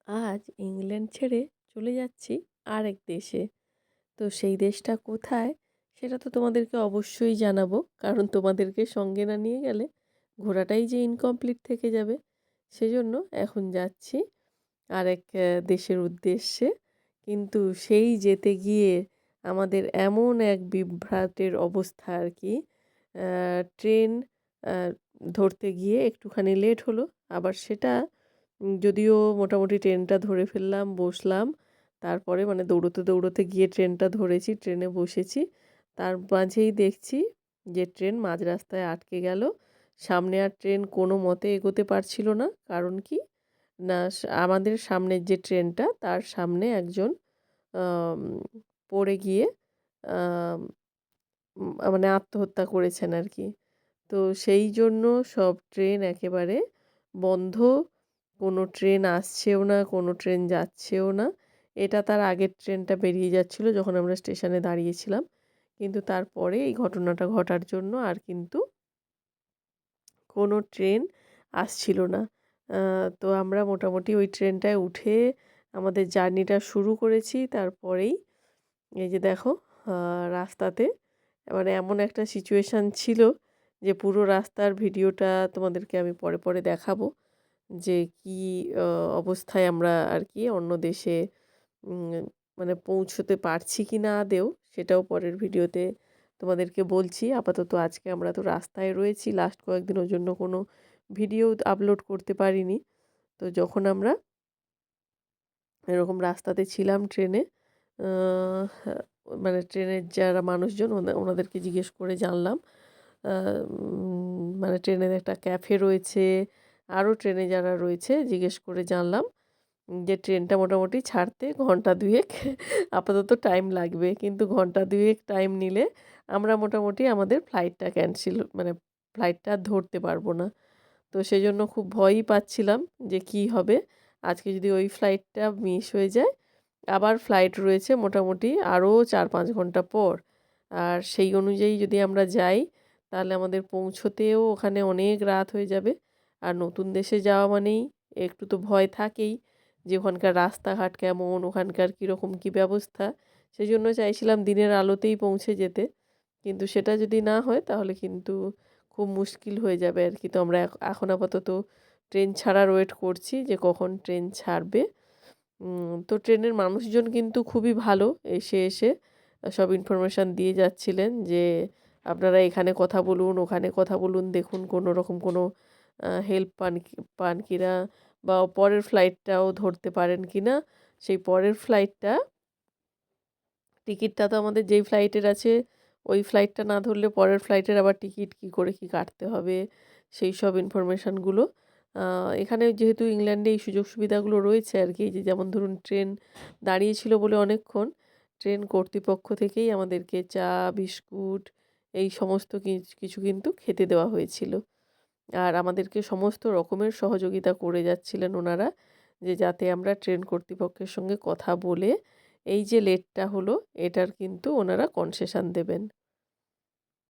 আজ ইংল্যান্ড ছেড়ে চলে যাচ্ছি আরেক দেশে। তো সেই দেশটা কোথায় সেটা তো তোমাদেরকে অবশ্যই জানাবো, কারণ তোমাদেরকে সঙ্গে না নিয়ে গেলে ঘোরাটাই যে ইনকমপ্লিট থেকে যাবে। সেজন্য এখন যাচ্ছি আরেক দেশের উদ্দেশ্যে। কিন্তু সেই যেতে গিয়ে আমাদের এমন এক বিভ্রাটের অবস্থা আর কি। ট্রেন ধরতে গিয়ে একটুখানি লেট হলো। আবার সেটা যদিও মোটামুটি ট্রেনটা ধরে ফেললাম, বসলাম। তারপরে মানে দৌড়তে দৌড়তে গিয়ে ট্রেনটা ধরেছি, ট্রেনে বসেছি। তার মাঝেই দেখছি যে ট্রেন মাঝ রাস্তায় আটকে গেল। সামনে আর ট্রেন কোনো মতে এগোতে পারছিল না। কারণ কি না, আমাদের সামনের যে ট্রেনটা তার সামনে একজন আম, পড়ে গিয়ে আম, মানে আত্মহত্যা করেছেন আর কি। তো সেই জন্য সব ট্রেন একেবারে বন্ধ। কোনো ট্রেন আসছেও না, কোনো ট্রেন যাচ্ছেও না। এটা তার আগের ট্রেনটা বেরিয়ে যাচ্ছিল যখন আমরা স্টেশনে দাঁড়িয়েছিলাম। কিন্তু তারপরে এই ঘটনাটা ঘটার জন্য আর কিন্তু কোনো ট্রেন আসছিল না। তো আমরা মোটামুটি ওই ট্রেনটায় উঠে আমাদের জার্নিটা শুরু করেছি। তারপরেই এই যে দেখো রাস্তাতে মানে এমন একটা সিচুয়েশান ছিল যে পুরো রাস্তার ভিডিওটা তোমাদেরকে আমি পরে পরে দেখাবো, যে কি অবস্থায় আমরা আর কি অন্য দেশে উম, মানে পৌঁছতে পারছি কি না আদেও, সেটাও পরের ভিডিওতে তোমাদেরকে বলছি। আপাতত আজকে আমরা তো রাস্তায় রয়েছি, লাস্ট কয়েকদিন ওর জন্য কোনো ভিডিও আপলোড করতে পারিনি। তো যখন আমরা এরকম রাস্তাতে ছিলাম ট্রেনে, আহ, মানে ট্রেনের যারা মানুষজন ওনাদেরকে জিজ্ঞেস করে জানলাম মানে ট্রেনের একটা ক্যাফে রয়েছে, আরও ট্রেনে যারা রয়েছে জিজ্ঞেস করে জানলাম যে ট্রেনটা মোটামুটি ছাড়তে ঘন্টা দুয়েক আপাতত টাইম লাগবে, কিন্তু ঘন্টা দুয়েক টাইম নিলে আমরা মোটামুটি আমাদের ফ্লাইটটা ক্যান্সেল মানে ফ্লাইটটা ধরতে পারবো না। তো সেই জন্য খুব ভয়ই পাচ্ছিলাম যে কি হবে আজকে যদি ওই ফ্লাইটটা মিস হয়ে যায়। আবার ফ্লাইট রয়েছে মোটামুটি আরও 4-5 ঘন্টা পর। আর সেই অনুযায়ী যদি আমরা যাই তাহলে আমাদের পৌঁছতেও ওখানে অনেক রাত হয়ে যাবে। আর নতুন দেশে যাওয়া মানেই একটু তো ভয় থাকেই, যে ওখানকার রাস্তাঘাট কেমন, ওখানকার কীরকম কী ব্যবস্থা। সেই জন্য চাইছিলাম দিনের আলোতেই পৌঁছে যেতে, কিন্তু সেটা যদি না হয় তাহলে কিন্তু খুব মুশকিল হয়ে যাবে আর কি। তো আমরা এখন আপাতত ট্রেন ছাড়ার ওয়েট করছি যে কখন ট্রেন ছাড়বে। তো ট্রেনের মানুষজন কিন্তু খুবই ভালো, এসে এসে সব ইনফরমেশান দিয়ে যাচ্ছিলেন যে আপনারা এখানে কথা বলুন, ওখানে কথা বলুন, দেখুন কোনো রকম কোনো হেল্প পান কি না, বা পরের ফ্লাইটটাও ধরতে পারেন কি না। সেই পরের ফ্লাইটটা টিকিটটা তো আমাদের যেই ফ্লাইটের আছে ওই ফ্লাইটটা না ধরলে পরের ফ্লাইটের আবার টিকিট কী করে কী কাটতে হবে, সেই সব ইনফরমেশানগুলো এখানে যেহেতু ইংল্যান্ডে এই সুযোগ সুবিধাগুলো রয়েছে আর কি। এই যে যেমন ধরুন ট্রেন দাঁড়িয়েছিল বলে অনেকক্ষণ ট্রেন কর্তৃপক্ষ থেকেই আমাদেরকে চা, বিস্কুট এই সমস্ত কিছু কিন্তু খেতে দেওয়া হয়েছিল। আর আমাদেরকে সমস্ত রকমের সহযোগিতা করে যাচ্ছিলেন ওনারা, যে যাতে আমরা ট্রেন কর্তৃপক্ষের সঙ্গে কথা বলে এই যে লেটটা হলো এটার কিন্তু ওনারা কনসেশন দেবেন।